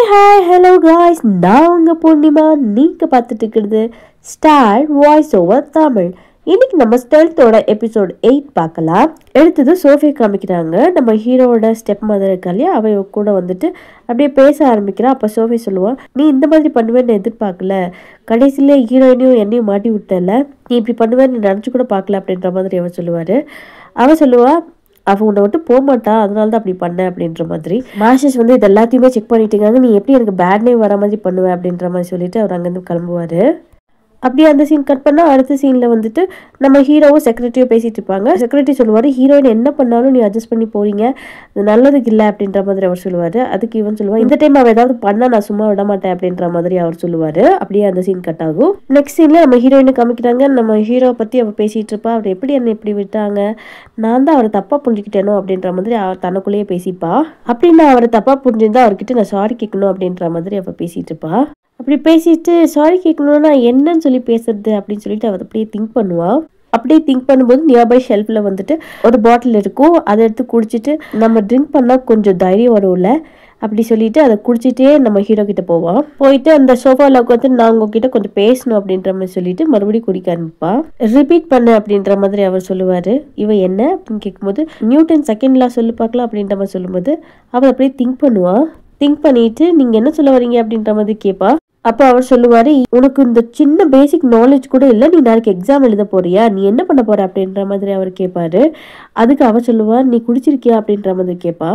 Hi hello guys, நான் உங்கள் பூர்ணிமா. நீங்கள் பார்த்துட்டு இருக்கிறது ஸ்டார் வாய்ஸ் ஓவர் தமிழ். இன்னைக்கு நம்ம ஸ்டெல்த்தோட எபிசோட் 8 பார்க்கலாம். எடுத்தது சோஃபியா காமிக்கிறாங்க. நம்ம ஹீரோவோட ஸ்டெப் மதர் இருக்கா இல்லையா, அவ கூட வந்துட்டு அப்படியே பேச ஆரம்பிக்கிறா. அப்போ சோஃபியா சொல்லுவான், நீ இந்த மாதிரி பண்ணுவேன்னு எதிர்பார்க்கல, கடைசியில் ஹீரோயினையும் என்னையும் மாட்டி விட்டல, நீ இப்படி பண்ணுவேன்னு நினச்சி கூட பார்க்கல அப்படின்ற மாதிரி அவர் சொல்லுவார். அவன் சொல்லுவா, அவன் உன்னை விட்டு போக மாட்டா, அதனால தான் அப்படி பண்ண அப்படின்ற மாதிரி. மாஷஸ் வந்து இது எல்லாத்தையுமே செக் பண்ணிட்டு, நீ எப்படி எனக்கு பேட் நேம் வர மாதிரி பண்ணுவேன் அப்படின்ற மாதிரி சொல்லிட்டு அவர் அங்கேருந்து கிளம்புவார். அப்படியே அந்த சீன் கட் பண்ணால் அடுத்த சீனில் வந்துட்டு நம்ம ஹீரோவும் செக்ரட்டரியும் பேசிகிட்டு இருப்பாங்க. செக்ரட்டரி சொல்லுவார், ஹீரோயின் என்ன பண்ணாலும் நீ அட்ஜஸ்ட் பண்ணி போறீங்க, அது நல்லதுக்கு இல்லை அப்படின்ற மாதிரி அவர் சொல்லுவார். அதுக்கு இவன் சொல்லுவார், இந்த டைம் அவள் ஏதாவது பண்ணால் நான் சும்மா விட மாட்டேன் அப்படின்ற மாதிரி அவர் சொல்லுவார். அப்படியே அந்த சீன் கட் ஆகும். நெக்ஸ்ட் சீனில் நம்ம ஹீரோயினை காமிக்கிறாங்க. நம்ம ஹீரோவை பற்றி அவள் பேசிகிட்டு இருப்பா. அவர் எப்படி என்னை இப்படி விட்டாங்க, நான் தான் அவரை தப்பாக புரிஞ்சுக்கிட்டேனோ அப்படின்ற மாதிரி அவர் தனக்குள்ளேயே பேசிப்பா. அப்படின்னு அவரை தப்பாக புரிஞ்சிருந்தா அவர்கிட்ட நான் சாரி கேட்கணும் அப்படின்ற மாதிரி அவள் பேசிகிட்டு இருப்பா. அப்படி பேசிட்டு சாரி கேட்கணும்னா என்னன்னு சொல்லி பேசுறது அப்படின்னு சொல்லிட்டு அவள் அப்படியே திங்க் பண்ணுவாள். அப்படியே திங்க் பண்ணும்போது நியர்பை ஷெல்ஃபில் வந்துட்டு ஒரு பாட்டில் இருக்கும். அதை எடுத்து குடிச்சிட்டு நம்ம ட்ரிங்க் பண்ணால் கொஞ்சம் தைரியம் வரும்ல அப்படி சொல்லிட்டு அதை குடிச்சிட்டே நம்ம ஹீரோ கிட்ட போவான். போயிட்டு அந்த சோஃபாவில் உட்காந்து நான் உங்ககிட்ட கொஞ்சம் பேசணும் அப்படின்ற மாதிரி சொல்லிட்டு மறுபடியும் குடிக்க ஆரம்பிப்பா. ரிப்பீட் பண்ணு அப்படின்ற மாதிரி அவர் சொல்லுவார். இவன் என்ன அப்படின்னு கேட்கும்போது நியூட்டன் செகண்ட் லா சொல்லி பார்க்கலாம் அப்படின்ற மாதிரி சொல்லும்போது அவள் அப்படியே திங்க் பண்ணுவான். திங்க் பண்ணிட்டு நீங்கள் என்ன சொல்ல வரீங்க அப்படின்ற மாதிரி கேட்பா. அப்போ அவர் சொல்லுவார், உனக்கு இந்த சின்ன பேசிக் நாலேஜ் கூட இல்லை, நீ நாளைக்கு எக்ஸாம் எழுத போறியா, நீ என்ன பண்ண போற அப்படின்ற மாதிரி அவர் கேட்பாரு. அதுக்கு அவர் சொல்லுவார், நீ குடிச்சிருக்கியா அப்படின்ற மாதிரி கேட்பா.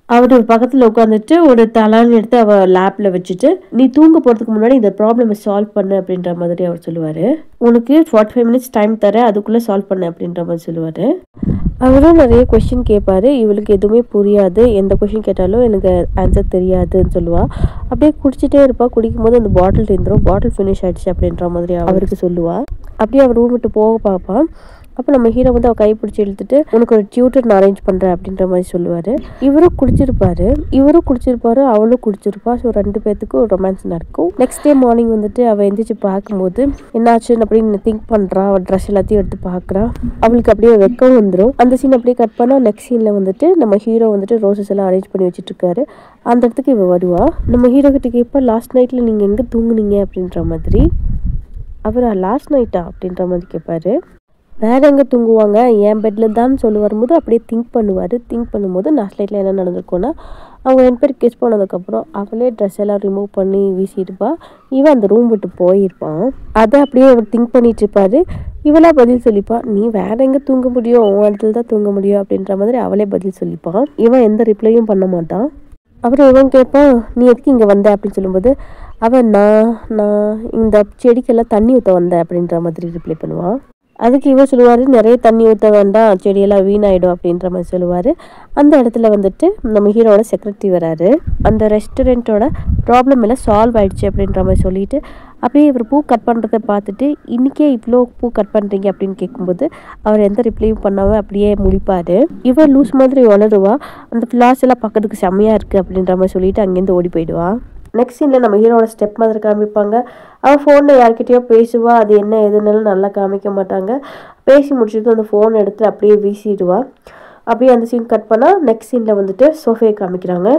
அவர் ஒரு பக்கத்தில் உட்காந்துட்டு ஒரு தலான்னு எடுத்து அவள் லேப்பில் வச்சுட்டு நீ தூங்க போகிறதுக்கு முன்னாடி இந்த ப்ராப்ளமை சால்வ் பண்ணு அப்படின்ற மாதிரி அவர் சொல்லுவார். உனக்கு 45 மினிட்ஸ் டைம் தர, அதுக்குள்ளே சால்வ் பண்ணு அப்படின்ற மாதிரி சொல்லுவார். அவரும் நிறைய கொஸ்டின் கேட்பாரு. இவளுக்கு எதுவுமே புரியாது, எந்த கொஸ்டின் கேட்டாலும் எனக்கு ஆன்சர் தெரியாதுன்னு சொல்லுவாள். அப்படியே குடிச்சிட்டே இருப்பாள். குடிக்கும் போது அந்த பாட்டில் இருந்துடும். பாட்டில் ஃபினிஷ் ஆகிடுச்சு அப்படின்ற மாதிரி அவருக்கு சொல்லுவாள். அப்படியே அவர் ரூம் விட்டு போக பார்ப்பான். அப்போ நம்ம ஹீரோ வந்து அவள் கைப்பிடிச்சி இழுத்துட்டு உனக்கு ஒரு டியூட்டர் நான் அரேஞ்ச் பண்ணுறேன் அப்படின்ற மாதிரி சொல்லுவார். இவரும் குடிச்சிருப்பாரு, அவளும் குடிச்சிருப்பா. ஸோ 2 பேர்த்துக்கும் ஒரு ரொமான்ஸ் நடக்கும். நெக்ஸ்ட் டே மார்னிங் வந்துட்டு அவள் எந்திரிச்சு பார்க்கும்போது என்னாச்சு அப்படின்னு திங்க் பண்ணுறா. அவள் ட்ரெஸ் எல்லாத்தையும் எடுத்து பார்க்குறா. அவளுக்கு அப்படியே வெக்கம் வந்துடும். அந்த சீன் அப்படியே கட் பண்ணால் நெக்ஸ்ட் சீனில் வந்துட்டு நம்ம ஹீரோ வந்துட்டு ரோசஸ் எல்லாம் அரேஞ்ச் பண்ணி வச்சுட்டு இருக்காரு. அந்த இடத்துக்கு இவள் வருவா. நம்ம ஹீரோ கிட்ட கேட்பா, லாஸ்ட் நைட்டில் நீங்கள் எங்கே தூங்குனீங்க அப்படின்ற மாதிரி. அவர் லாஸ்ட் நைட்டா அப்படின்ற மாதிரி கேட்பாரு. வேற எங்கே தூங்குவாங்க, என் பெட்டில் தான் சொல்லி வரும்போது அப்படியே திங்க் பண்ணுவார். திங்க் பண்ணும்போது லாஸ்ட் நைட்டில் என்ன நடந்திருக்கும்னா, அவங்க 2 பேர் கிஸ் பண்ணதுக்கப்புறம் அவளே ட்ரெஸ் எல்லாம் ரிமூவ் பண்ணி வீசியிருப்பா. இவன் அந்த ரூம் விட்டு போயிருப்பான். அதை அப்படியே அவர் திங்க் பண்ணிட்டு இருப்பாரு. இவளா பதில் சொல்லிப்பா, நீ வேற எங்கே தூங்க முடியும், உன் இடத்துல தான் தூங்க முடியும் அப்படின்ற மாதிரி அவளே பதில் சொல்லிப்பான். இவன் எந்த ரிப்ளையும் பண்ண மாட்டான். அப்புறம் இவன் கேட்பான், நீ எதுக்கு இங்கே வந்த அப்படின்னு சொல்லும்போது அவன் நான் இந்த செடிக்கெல்லாம் தண்ணி ஊற்ற வந்தேன் அப்படின்ற மாதிரி ரிப்ளை பண்ணுவான். அதுக்கு இவர் சொல்லுவார், நிறைய தண்ணி ஊற்ற வேண்டாம், செடியெல்லாம் வீணாயிடும் அப்படின்ற மாதிரி சொல்லுவார். அந்த இடத்துல வந்துட்டு நம்ம ஹீரோட செக்ரட்டரி வராரு. அந்த ரெஸ்டாரண்ட்டோட ப்ராப்ளம் எல்லாம் சால்வ் ஆயிடுச்சு அப்படின்ற மாதிரி சொல்லிட்டு அப்படியே இவர் பூ கட் பண்ணுறதை பார்த்துட்டு இன்றைக்கே இவ்வளோ பூ கட் பண்ணுறீங்க அப்படின்னு கேட்கும்போது அவர் எந்த ரிப்ளையும் பண்ணாமல் அப்படியே முடிப்பார். இவர் லூஸ் மாதிரி வளருவா. அந்த ஃப்ளார்ஸ் எல்லாம் பார்க்கறதுக்கு செம்மையாக இருக்குது அப்படின்ற மாதிரி சொல்லிட்டு அங்கேருந்து ஓடி போயிடுவா. நெக்ஸ்ட் சீனில் நம்ம ஹீரோட ஸ்டெப் மதர் காமிப்பாங்க. அவன் ஃபோனில் யார்கிட்டயோ பேசுவா. அது என்ன எதுனாலும் நல்லா காமிக்க மாட்டாங்க. பேசி முடிச்சுட்டு அந்த ஃபோன் எடுத்து அப்படியே வீசிடுவா. அப்படியே அந்த சீன் கட் பண்ணால் நெக்ஸ்ட் சீனில் வந்துட்டு சோஃபியை காமிக்கிறாங்க.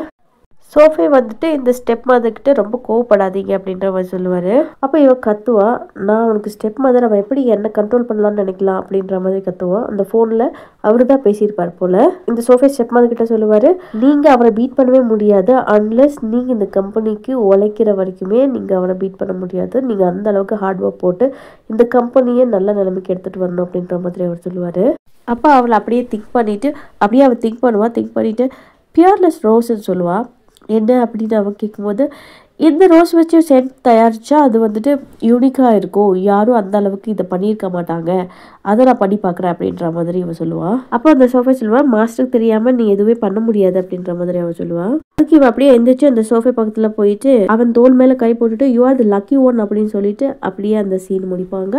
சோஃபே வந்துட்டு இந்த ஸ்டெப் மதர்கிட்ட ரொம்ப கோவப்படாதீங்க அப்படின்ற மாதிரி சொல்லுவார். அப்போ இவன் கத்துவா, நான் அவனுக்கு ஸ்டெப் மதர், அவன் எப்படி என்ன கண்ட்ரோல் பண்ணலான்னு நினைக்கலாம் அப்படின்ற மாதிரி கத்துவான். அந்த ஃபோனில் அவரு தான் பேசியிருப்பார் போல். இந்த சோஃபே ஸ்டெப் மதர் கிட்ட சொல்லுவார், நீங்கள் அவரை பீட் பண்ணவே முடியாது, அன்லெஸ் நீங்கள் இந்த கம்பெனிக்கு உழைக்கிற வரைக்குமே நீங்கள் அவரை பீட் பண்ண முடியாது. நீங்கள் அந்த அளவுக்கு ஹார்ட் ஒர்க் போட்டு இந்த கம்பெனியை நல்ல நிலைமைக்கு எடுத்துகிட்டு வரணும் அப்படின்ற மாதிரி அவர் சொல்லுவார். அப்போ அவளை அப்படியே திங்க் அவள் திங்க் பண்ணிவிட்டு பியர்லெஸ் ரோஸ்ன்னு சொல்லுவாள். என்ன அப்படின்னு அவன் கேட்கும்போது, இந்த ரோஸ் வச்சு சென்ட் தயாரித்தா அது வந்துட்டு யூனிக்காக இருக்கும், யாரும் அந்த அளவுக்கு இதை பண்ணியிருக்க மாட்டாங்க, அதை நான் பண்ணி பார்க்குறேன் அப்படின்ற மாதிரி அவன் சொல்லுவான். அப்போ அந்த சோஃபா சொல்லுவான், மாஸ்டருக்கு தெரியாமல் நீ எதுவுமே பண்ண முடியாது அப்படின்ற மாதிரி அவன் சொல்லுவான். அதுக்கு இவன் அப்படியே எந்திரிச்சு அந்த சோஃபா பக்கத்தில் போயிட்டு அவன் தோல் மேலே கை போட்டுட்டு you are the lucky one அப்படின்னு சொல்லிட்டு அப்படியே அந்த சீன் முடிப்பாங்க.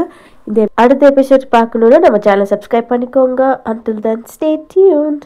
இந்த அடுத்த எபிசோட் பார்க்கணுன்னா நம்ம சேனலை சப்ஸ்கிரைப் பண்ணிக்கோங்க. until then stay tuned.